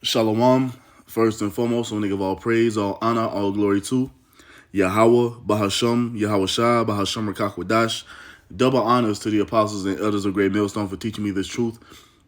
Shalom. First and foremost, I want to give all praise, all honor, all glory to Yahweh, Bahasham, Yahweh Shah, Bahasham Rakakwadash. Double honors to the apostles and elders of Great Millstone for teaching me this truth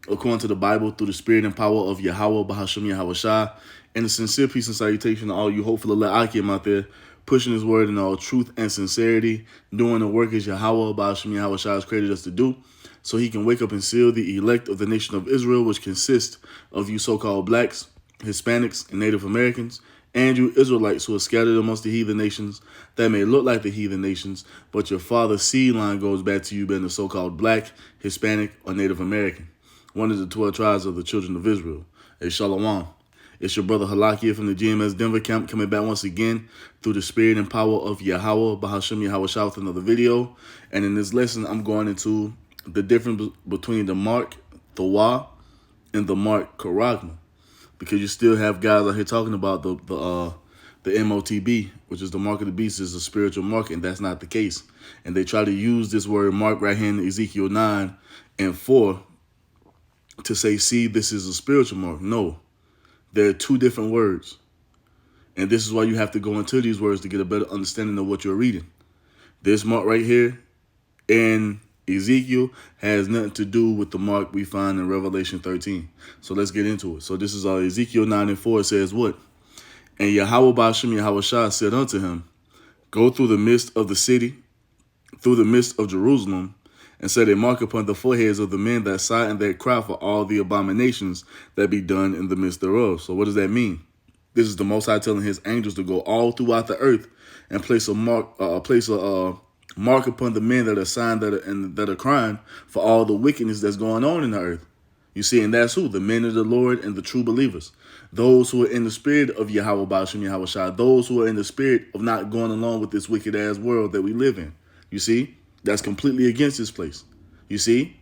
according to the Bible through the spirit and power of Yahweh, Bahasham, Yahweh Shah. And a sincere peace and salutation to all you hopeful Akim out there, pushing his word in all truth and sincerity, doing the work as Yahweh, Bahasham, Yahweh Shah has created us to do, so he can wake up and seal the elect of the nation of Israel, which consists of you so-called blacks, Hispanics, and Native Americans, and you Israelites who are scattered amongst the heathen nations that may look like the heathen nations, but your father's seed line goes back to you being the so-called black, Hispanic, or Native American, one of the 12 tribes of the children of Israel. A Shalom. It's your brother Halakia from the GMS Denver camp coming back once again through the spirit and power of Yahweh, Bahasham Yahweh Shah with another video. And in this lesson, I'm going into the difference between the mark Thawah and the mark Karagma, because you still have guys out here talking about the MOTB, which is the mark of the beast, is a spiritual mark, and that's not the case. And they try to use this word mark right here in Ezekiel 9 and 4 to say, see, this is a spiritual mark. No, they're two different words. And this is why you have to go into these words to get a better understanding of what you're reading. This mark right here in Ezekiel has nothing to do with the mark we find in Revelation 13. So let's get into it. So this is Ezekiel 9 and 4. It says what? And Yahweh Ba'ashem Yahweh Shah said unto him, go through the midst of the city, through the midst of Jerusalem, and set a mark upon the foreheads of the men that sigh and that cry for all the abominations that be done in the midst thereof. So what does that mean? This is the Most High telling his angels to go all throughout the earth and place a mark, mark upon the men that are signed that are crying for all the wickedness that's going on in the earth. You see, and that's who? The men of the Lord and the true believers. Those who are in the spirit of Yahweh Ba'ashem Yahweh Shah. Those who are in the spirit of not going along with this wicked ass world that we live in. You see? That's completely against this place. You see?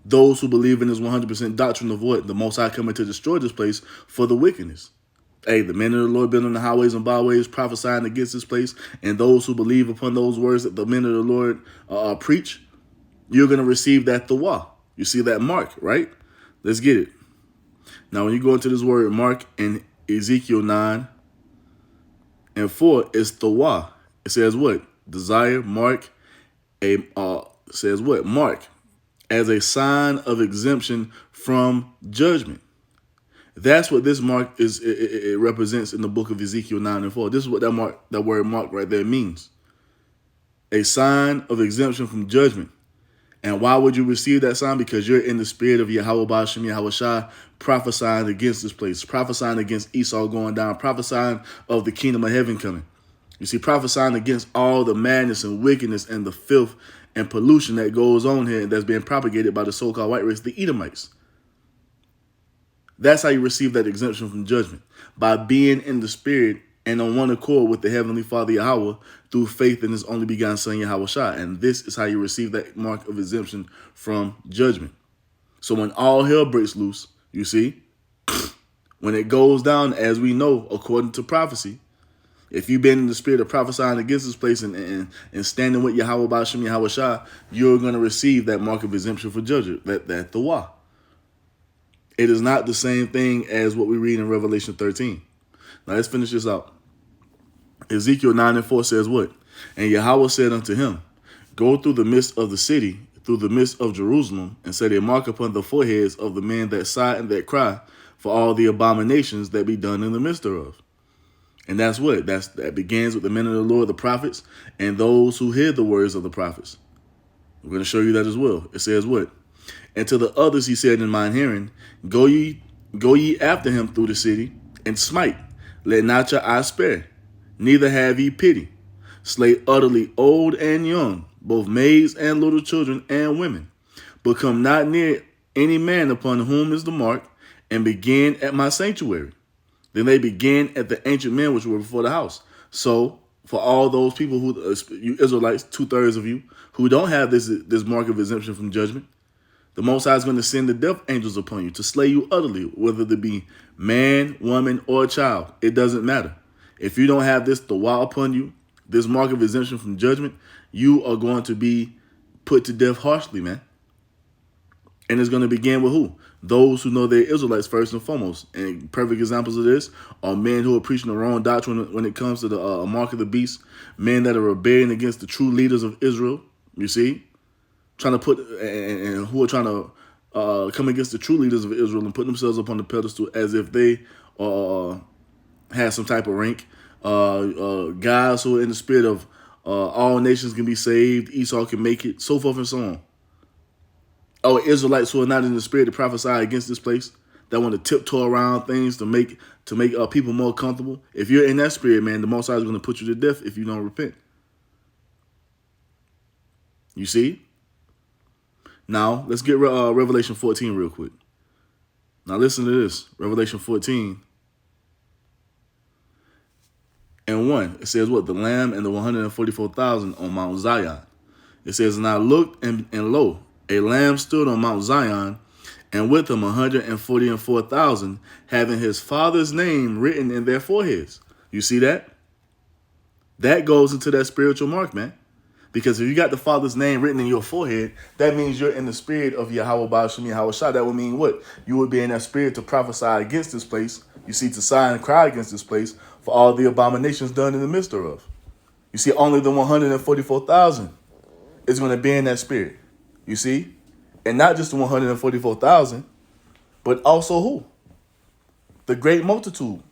Those who believe in this 100% doctrine of what? The Most High coming to destroy this place for the wickedness. Hey, the men of the Lord been on the highways and byways prophesying against this place, and those who believe upon those words that the men of the Lord preach, you're going to receive that Thawah. You see that mark, right? Let's get it. Now, when you go into this word mark in Ezekiel 9 and 4, it's Thawah. It says what? Desire, mark, says what? Mark, as a sign of exemption from judgment. That's what this mark is. It represents in the book of Ezekiel 9 and 4. This is what that word mark right there means. A sign of exemption from judgment. And why would you receive that sign? Because you're in the spirit of Yahweh Ba'ashem Yahweh Shah, prophesying against this place, prophesying against Esau going down, prophesying of the kingdom of heaven coming. You see, prophesying against all the madness and wickedness and the filth and pollution that goes on here that's being propagated by the so-called white race, the Edomites. That's how you receive that exemption from judgment, by being in the spirit and on one accord with the Heavenly Father Yahweh through faith in his only begotten Son Yahweh Shah. And this is how you receive that mark of exemption from judgment. So when all hell breaks loose, you see, when it goes down, as we know, according to prophecy, if you've been in the spirit of prophesying against this place and standing with Yahweh Ba'ashem Yahweh Shah, you're going to receive that mark of exemption for judgment, that Thawah. It is not the same thing as what we read in Revelation 13. Now let's finish this out. Ezekiel 9 and 4 says what? And Yahweh said unto him, go through the midst of the city, through the midst of Jerusalem, and set a mark upon the foreheads of the men that sigh and that cry for all the abominations that be done in the midst thereof. And that's what? That begins with the men of the Lord, the prophets, and those who hear the words of the prophets. We're going to show you that as well. It says what? And to the others he said in mine hearing, go ye after him through the city, and smite. Let not your eye spare, neither have ye pity. Slay utterly old and young, both maids and little children and women. But come not near any man upon whom is the mark, and begin at my sanctuary. Then they began at the ancient men which were before the house. So for all those people who, you Israelites, 2/3 of you, who don't have this mark of exemption from judgment, the Most High is going to send the death angels upon you to slay you utterly, whether it be man, woman, or child. It doesn't matter. If you don't have this Thawah upon you, this mark of exemption from judgment, you are going to be put to death harshly, man. And it's going to begin with who? Those who know they're Israelites first and foremost. And perfect examples of this are men who are preaching the wrong doctrine when it comes to the mark of the beast, men that are rebelling against the true leaders of Israel, you see, trying to put, and who are trying to come against the true leaders of Israel and put themselves up on the pedestal as if they have some type of rank. Guys who are in the spirit of all nations can be saved, Esau can make it, so forth and so on. Or Israelites who are not in the spirit to prophesy against this place, that want to tiptoe around things to make people more comfortable. If you're in that spirit, man, the Most High is going to put you to death if you don't repent. You see? Now, let's get Revelation 14 real quick. Now, listen to this. Revelation 14 and 1. It says what? The Lamb and the 144,000 on Mount Zion. It says, and I looked, and lo, a lamb stood on Mount Zion, and with him 144,000, having his father's name written in their foreheads. You see that? That goes into that spiritual mark, man. Because if you got the Father's name written in your forehead, that means you're in the spirit of Yahweh Ba'ashem Yahweh Shah. That would mean what? You would be in that spirit to prophesy against this place. You see, to sigh and cry against this place for all the abominations done in the midst thereof. You see, only the 144,000 is going to be in that spirit. You see? And not just the 144,000, but also who? The great multitude.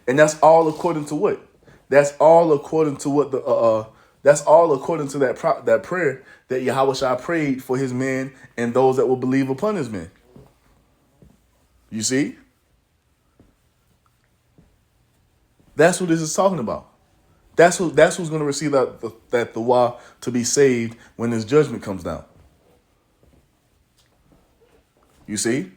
And that's all according to what? That's all according to what that's all according to that prayer that Yahweh Shah prayed for his men and those that will believe upon his men. You see? That's what this is talking about. That's who's going to receive that dua to be saved when this judgment comes down. You see?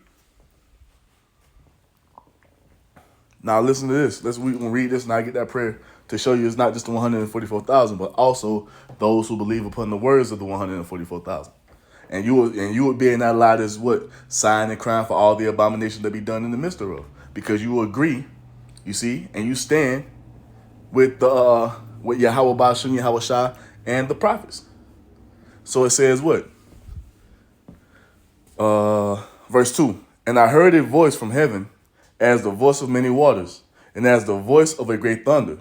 Now listen to this. We can read this and I get that prayer to show you it's not just the 144,000, but also those who believe upon the words of the 144,000. And you would be in that lot as what? Sighing and crying for all the abominations that be done in the midst thereof. Because you agree, you see, and you stand with Yahweh Ba'ashem Yahweh Shah and the prophets. So it says what? Verse 2. And I heard a voice from heaven as the voice of many waters, and as the voice of a great thunder.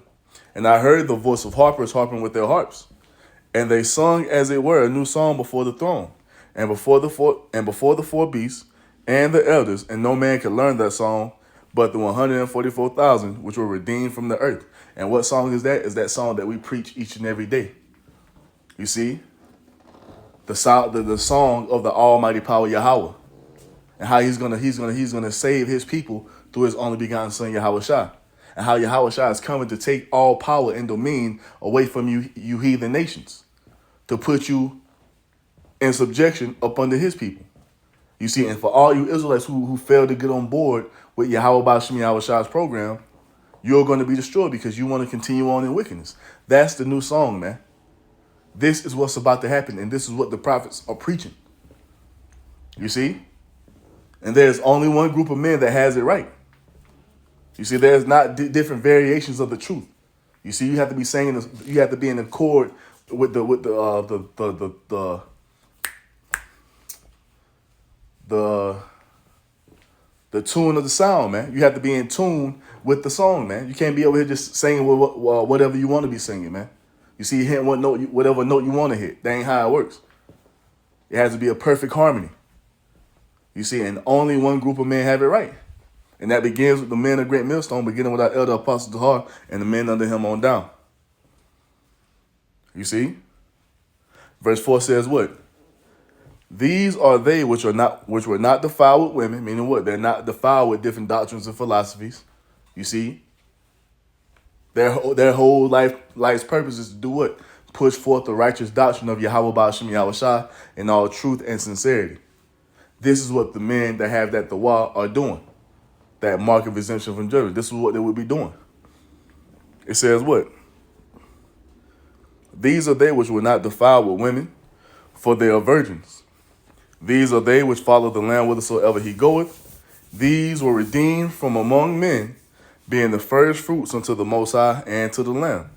And I heard the voice of harpers harping with their harps. And they sung as it were a new song before the throne, and before the four beasts and the elders, and no man could learn that song but the 144,000 which were redeemed from the earth. And what song is that? Is that song that we preach each and every day. You see? The song of the almighty power Yahweh. And how he's gonna save his people through his only begotten son Yahweh Shah. And how Yahweh Shah is coming to take all power and dominion away from you heathen nations, to put you in subjection up under his people. You see, and for all you Israelites who failed to get on board with Yahweh Ba'ashem Yahweh Shah's program, you're going to be destroyed because you want to continue on in wickedness. That's the new song, man. This is what's about to happen, and this is what the prophets are preaching. You see? And there's only one group of men that has it right. You see, there's not different variations of the truth. You see, you have to be saying this, you have to be in accord with the tune of the sound, man. You have to be in tune with the song, man. You can't be over here just singing whatever you want to be singing, man. You see, you hit whatever note you want to hit. That ain't how it works. It has to be a perfect harmony. You see, and only one group of men have it right. And that begins with the men of Great Millstone, beginning with our elder apostle Dahar and the men under him on down. You see? Verse 4 says what? These are they which were not defiled with women, meaning what? They're not defiled with different doctrines and philosophies. You see? Their whole life's purpose is to do what? Push forth the righteous doctrine of Yahweh Ba'ashem Yahweh Shah in all truth and sincerity. This is what the men that have that dua are doing. That mark of exemption from judgment. This is what they would be doing. It says what? These are they which were not defiled with women, for they are virgins. These are they which follow the Lamb whithersoever he goeth. These were redeemed from among men, being the first fruits unto the Most High and to the Lamb.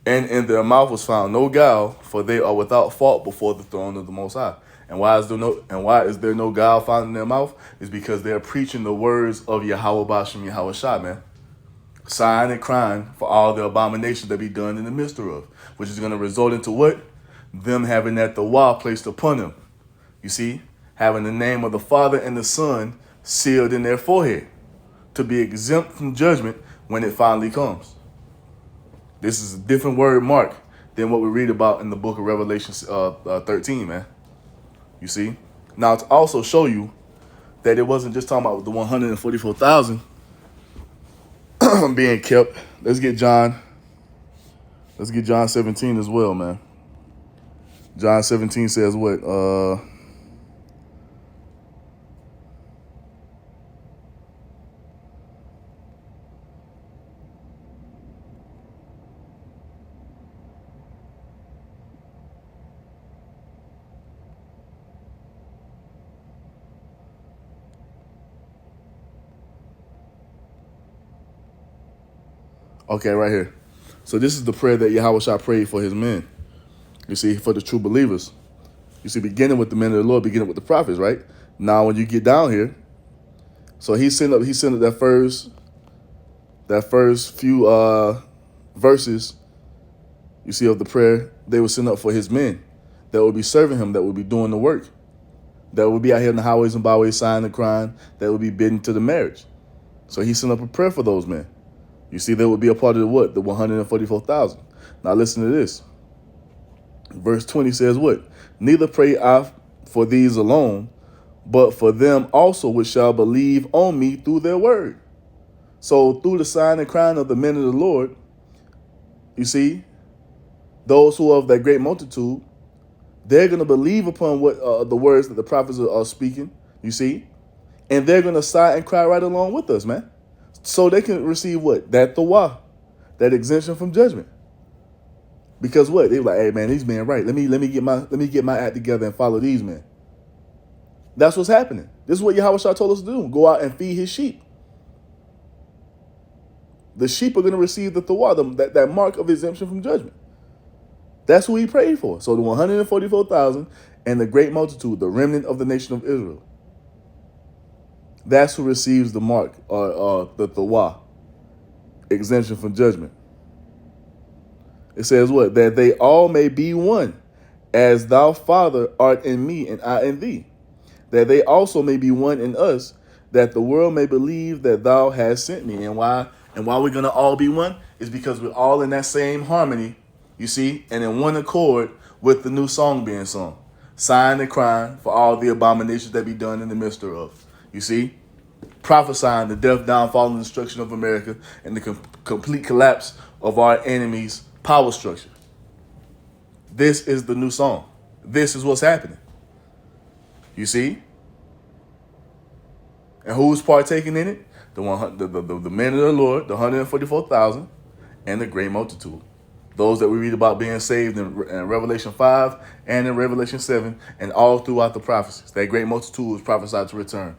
And in their mouth was found no guile, for they are without fault before the throne of the Most High. And why is there no guile found in their mouth? Is because they're preaching the words of Yahweh Bashem Yahweh Shai, man. Sighing and crying for all the abominations that be done in the midst of, which is going to result into what? Them having that Tawah placed upon them. You see? Having the name of the Father and the Son sealed in their forehead to be exempt from judgment when it finally comes. This is a different word mark than what we read about in the book of Revelation 13, man. You see? Now, to also show you that it wasn't just talking about the 144,000 being kept, let's get John 17 as well, man. John 17 says what? Okay, right here. So this is the prayer that Yahweh Shai prayed for his men. You see, for the true believers. You see, beginning with the men of the Lord, beginning with the prophets, right? Now, when you get down here, so he sent up that first few verses, you see, of the prayer they would send up for his men that would be serving him, that would be doing the work, that would be out here in the highways and byways, sighing and crying, that would be bidden to the marriage. So he sent up a prayer for those men. You see, they would be a part of the what? The 144,000. Now listen to this. Verse 20 says what? Neither pray I for these alone, but for them also which shall believe on me through their word. So through the sign and crying of the men of the Lord, you see, those who are of that great multitude, they're going to believe upon what the words that the prophets are speaking, you see, and they're going to sigh and cry right along with us, man. So they can receive what? That Tawah, that exemption from judgment. Because what? They were like, hey man, these men right. Let me get my act together and follow these men. That's what's happening. This is what Yahweh Shai told us to do. Go out and feed his sheep. The sheep are going to receive the Tawah, that mark of exemption from judgment. That's who he prayed for. So the 144,000 and the great multitude, the remnant of the nation of Israel. That's who receives the mark, or the Tawah, exemption from judgment. It says what? That they all may be one, as thou, Father, art in me and I in thee. That they also may be one in us, that the world may believe that thou hast sent me. And why we're going to all be one is because we're all in that same harmony, you see, and in one accord with the new song being sung. Sighing and crying for all the abominations that be done in the midst thereof. You see, prophesying the death, downfall, and destruction of America and the complete collapse of our enemy's power structure. This is the new song. This is what's happening. You see? And who's partaking in it? The men of the Lord, the 144,000, and the great multitude. Those that we read about being saved in Revelation 5 and in Revelation 7 and all throughout the prophecies. That great multitude was prophesied to return.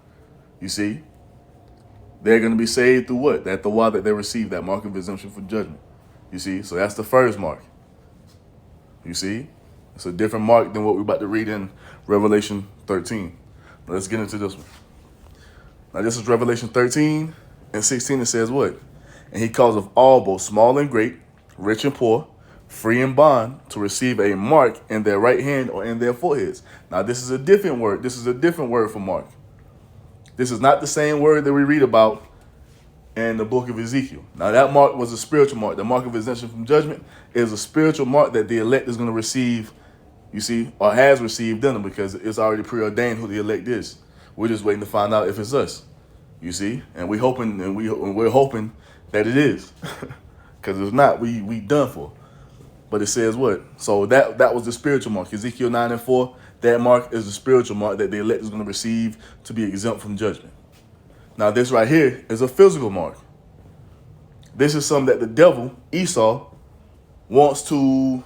You see? They're going to be saved through what? That Tawah that they received, that mark of exemption from judgment. You see? So that's the first mark. You see? It's a different mark than what we're about to read in Revelation 13. Now let's get into this one. Now this is Revelation 13 and 16. It says what? And he causeth all, both small and great, rich and poor, free and bond, to receive a mark in their right hand or in their foreheads. Now this is a different word. This is a different word for mark. This is not the same word that we read about in the book of Ezekiel. Now that mark was a spiritual mark. The mark of exemption from judgment is a spiritual mark that the elect is going to receive, you see, or has received in them, because it's already preordained who the elect is. We're just waiting to find out if it's us, you see, and we're hoping that it is, because if not, we done for. But it says what? So that was the spiritual mark. Ezekiel 9 and 4. That mark is the spiritual mark that the elect is going to receive to be exempt from judgment. Now this right here is a physical mark. This is something that the devil, Esau, wants to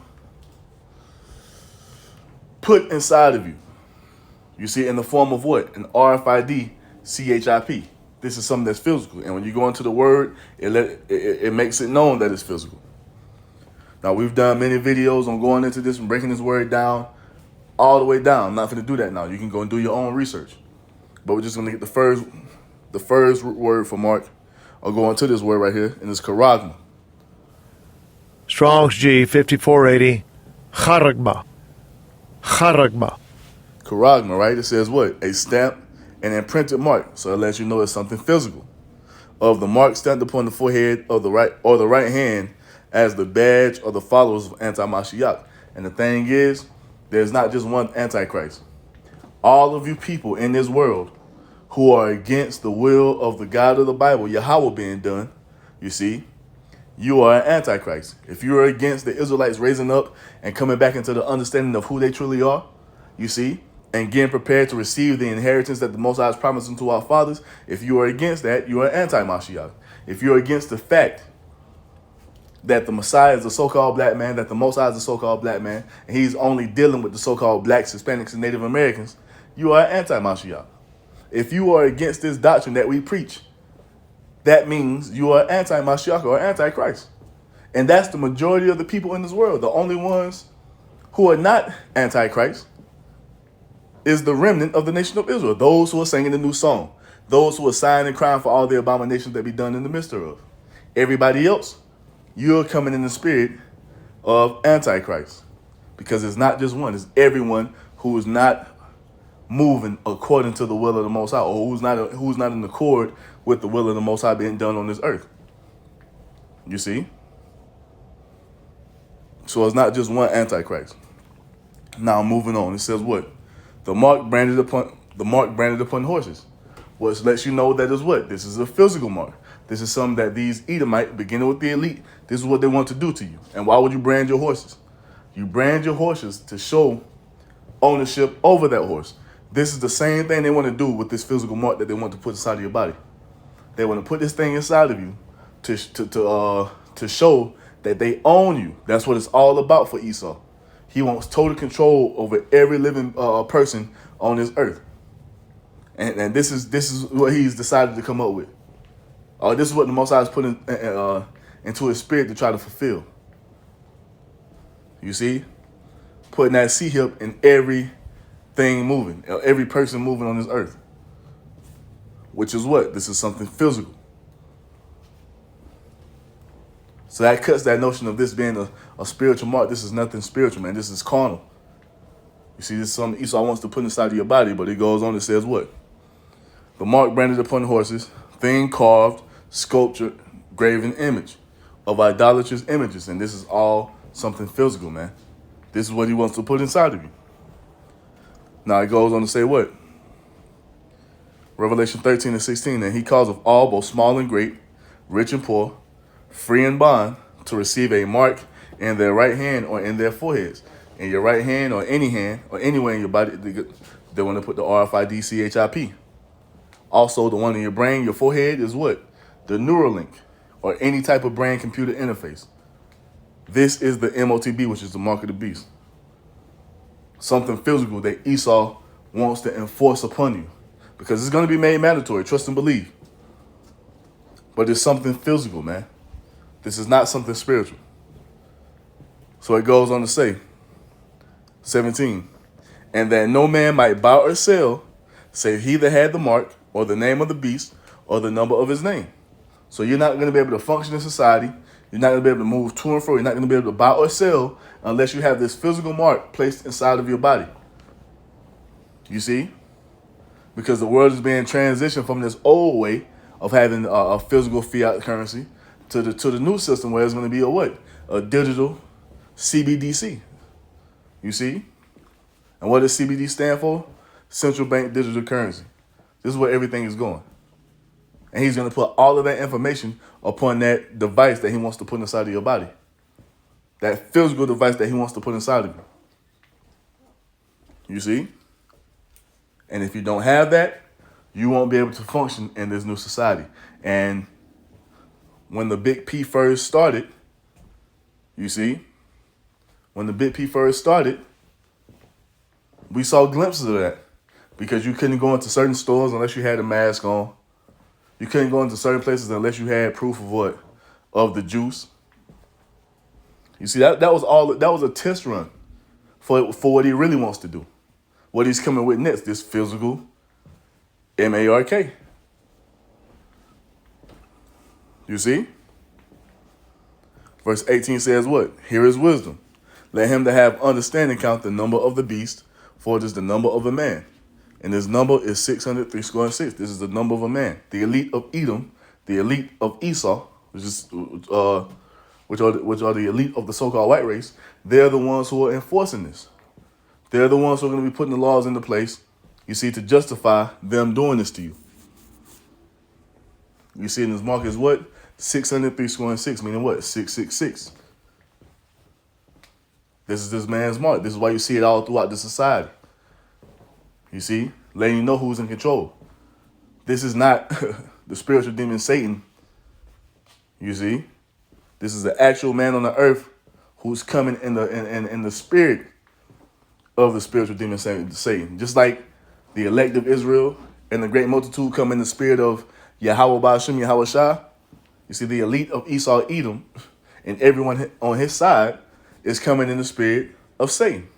put inside of you. You see it in the form of what? An RFID CHIP. This is something that's physical. And when you go into the word, it makes it known that it's physical. Now we've done many videos on going into this and breaking this word down. all the way down. I'm not going to do that now. You can go and do your own research. But we're just going to get the first word for mark. I'll go into this word right here, and it's charagma. Strong's G 5480. Charagma. Charagma. Charagma, right? It says what? A stamp, an imprinted mark. So it lets you know it's something physical. Of the mark stamped upon the forehead of the right hand as the badge of the followers of anti-Mashiach. And the thing is, there's not just one Antichrist. All of you people in this world who are against the will of the God of the Bible, Yahweh being done, you see, you are an Antichrist. If you are against the Israelites raising up and coming back into the understanding of who they truly are, you see, and getting prepared to receive the inheritance that the Most High has promised unto our fathers, if you are against that, you are anti-Mashiach. If you're against the fact that the Messiah is a so-called black man, that the Most High is a so-called black man, and he's only dealing with the so-called blacks, Hispanics, and Native Americans, you are anti-Mashiach. If you are against this doctrine that we preach, that means you are anti-Mashiach or anti-Christ. And that's the majority of the people in this world. The only ones who are not anti-Christ is the remnant of the nation of Israel, those who are singing the new song, those who are sighing and crying for all the abominations that be done in the midst thereof. Everybody else, you're coming in the spirit of Antichrist, because it's not just one, it's everyone who is not moving according to the will of the Most High, or who's not in accord with the will of the Most High being done on this earth. You see? So it's not just one Antichrist. Now moving on, it says what? The mark branded upon horses, which lets you know that is what? This is a physical mark. This is something that these Edomites, beginning with the elite, this is what they want to do to you. And why would you brand your horses? You brand your horses to show ownership over that horse. This is the same thing they want to do with this physical mark that they want to put inside of your body. They want to put this thing inside of you to show that they own you. That's what it's all about for Esau. He wants total control over every living person on this earth. And this is what he's decided to come up with. This is what the Most High has put into his spirit to try to fulfill. You see? Putting that C-hip in everything moving, every person moving on this earth. Which is what? This is something physical. So that cuts that notion of this being a spiritual mark. This is nothing spiritual, man. This is carnal. You see, this is something Esau wants to put inside of your body, but it goes on and says what? The mark branded upon horses, thing carved, sculptured, graven image of idolatrous images. And this is all something physical, man. This is what he wants to put inside of you. Now it goes on to say what? Revelation 13 and 16, and he calls of all, both small and great, rich and poor, free and bond, to receive a mark in their right hand or in their foreheads. In your right hand or any hand or anywhere in your body, they want to put the RFID CHIP. Also, the one in your brain, your forehead, is what? The Neuralink, or any type of brain-computer interface. This is the MOTB, which is the mark of the beast. Something physical that Esau wants to enforce upon you, because it's going to be made mandatory, trust and believe. But it's something physical, man. This is not something spiritual. So it goes on to say, 17, and that no man might buy or sell, save he that had the mark, or the name of the beast, or the number of his name. So you're not going to be able to function in society. You're not going to be able to move to and fro. You're not going to be able to buy or sell unless you have this physical mark placed inside of your body. You see? Because the world is being transitioned from this old way of having a physical fiat currency to the new system where it's going to be a what? A digital CBDC. You see? And what does CBD stand for? Central Bank Digital Currency. This is where everything is going. And he's going to put all of that information upon that device that he wants to put inside of your body. That physical device that he wants to put inside of you. You see? And if you don't have that, you won't be able to function in this new society. And when the Big P first started, you see, when the Big P first started, we saw glimpses of that. Because you couldn't go into certain stores unless you had a mask on. You couldn't go into certain places unless you had proof of what? Of the juice. You see, that was a test run for what he really wants to do. what he's coming with next, this physical M-A-R-K. You see? Verse 18 says what? Here is wisdom. Let him that have understanding count the number of the beast, for it is the number of a man. And his number is 603. This is the number of a man. The elite of Edom, the elite of Esau, which are the elite of the so-called white race, they're the ones who are enforcing this. They're the ones who are going to be putting the laws into place, you see, to justify them doing this to you. You see in this mark is what? 603, meaning what? 666. This is this man's mark. This is why you see it all throughout the society. You see? Letting you know who's in control. This is not the spiritual demon Satan. You see? This is the actual man on the earth who's coming in the spirit of the spiritual demon Satan. Just like the elect of Israel and the great multitude come in the spirit of Yahweh Ba'ashem, Yahweh Shah. You see, the elite of Esau, Edom, and everyone on his side is coming in the spirit of Satan.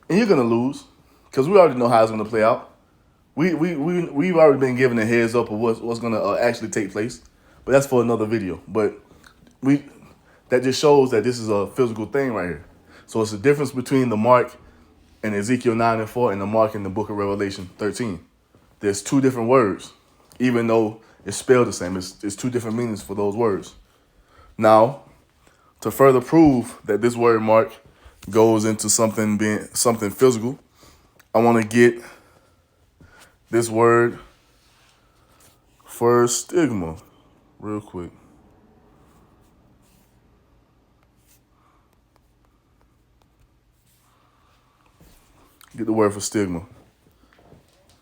And you're going to lose, because we already know how it's going to play out. We've already been given a heads up of what's going to actually take place. But that's for another video. But that just shows that this is a physical thing right here. So it's the difference between the mark in Ezekiel 9 and 4 and the mark in the book of Revelation 13. There's two different words, even though it's spelled the same. It's two different meanings for those words. Now, to further prove that this word mark goes into something being something physical, I want to get this word for stigma real quick. Get the word for stigma.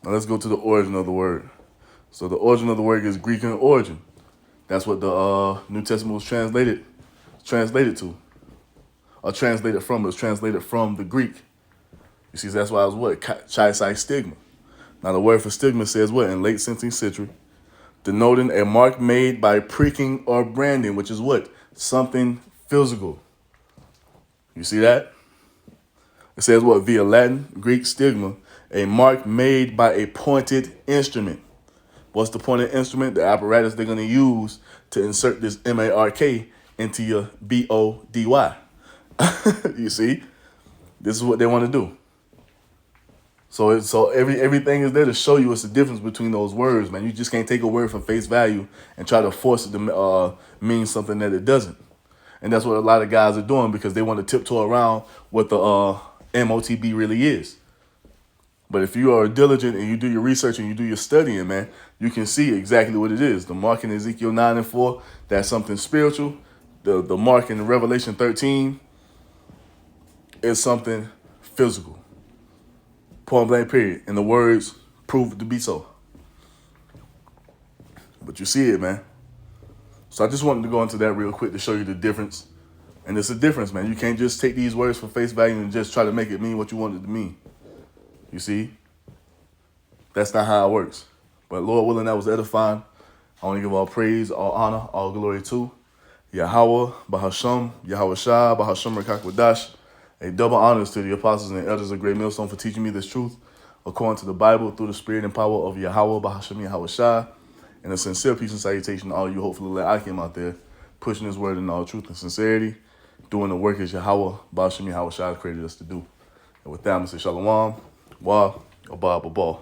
Now let's go to the origin of the word. So the origin of the word is Greek in origin. That's what the New Testament was translated to. Or translated from. It was translated from the Greek. You see, that's why it was what? Chi-Psi stigma. Now the word for stigma says what? In late 17th century, denoting a mark made by pricking or branding, which is what? Something physical. You see that? It says what? Via Latin, Greek stigma, a mark made by a pointed instrument. What's the pointed instrument? The apparatus they're going to use to insert this M-A-R-K into your B-O-D-Y. You see? This is what they want to do. So everything is there to show you what's the difference between those words, man. You just can't take a word for face value and try to force it to mean something that it doesn't. And that's what a lot of guys are doing because they want to tiptoe around what the MOTB really is. But if you are diligent and you do your research and you do your studying, man, you can see exactly what it is. The mark in Ezekiel 9 and 4, that's something spiritual. The mark in Revelation 13 is something physical. Point blank, period. And the words prove it to be so. But you see it, man. So I just wanted to go into that real quick to show you the difference. And it's a difference, man. You can't just take these words for face value and just try to make it mean what you want it to mean. You see? That's not how it works. But Lord willing, that was edifying. I want to give all praise, all honor, all glory to Yahweh, Bahasham, Yahweh Shah, Bahasham Rakakwadash. A double honors to the apostles and elders of Great Millstone for teaching me this truth according to the Bible through the spirit and power of Yahweh, Bahasham, Yahweh Shah. And a sincere peace and salutation to all you hopefully let I came out there pushing his word in all truth and sincerity, doing the work as Yahweh, Bahasham, Yahweh Shah created us to do. And with that, I'm going to say Shalom, Wa, Abba, Abba.